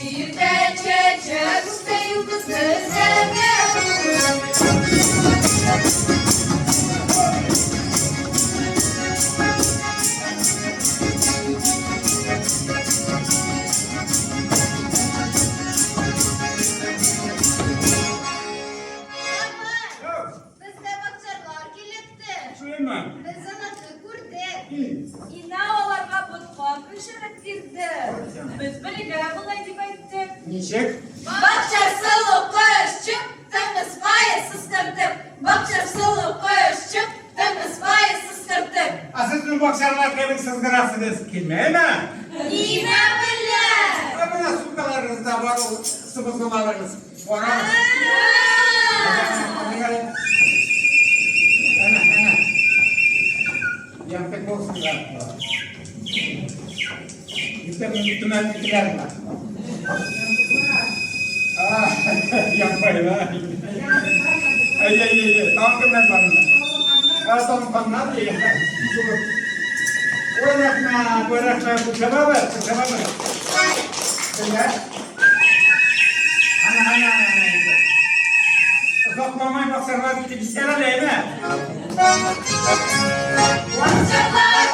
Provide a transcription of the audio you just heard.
Şiirde çiçek ve yıldızlı sevgi. Bizde bakçalar kilitli. Süleyman. Bizanatı kurdet. İnaolarga butkan kışırıktırdı. Biz böyle bulay deyip ayttık. Nişek? Bakçasılı kuşçuk, temiz payı sıskırtık. Bakçasılı kuşçuk, temiz payı sıskırtık. Asıl bakşarlar kebik sızgırasınız kilme mi? Nime bile. Abına sukalarınızda var o sıvı var. Ana. Yang tekok sudah. Kita menentukan pikiran lah. Yang baik lah. Iya. Tahun kemen tahun kemen ya. Berakna, kenapa? Dengar? Anak itu. Kok mama baksalar bitti bir sene değil mi? Bakçalar,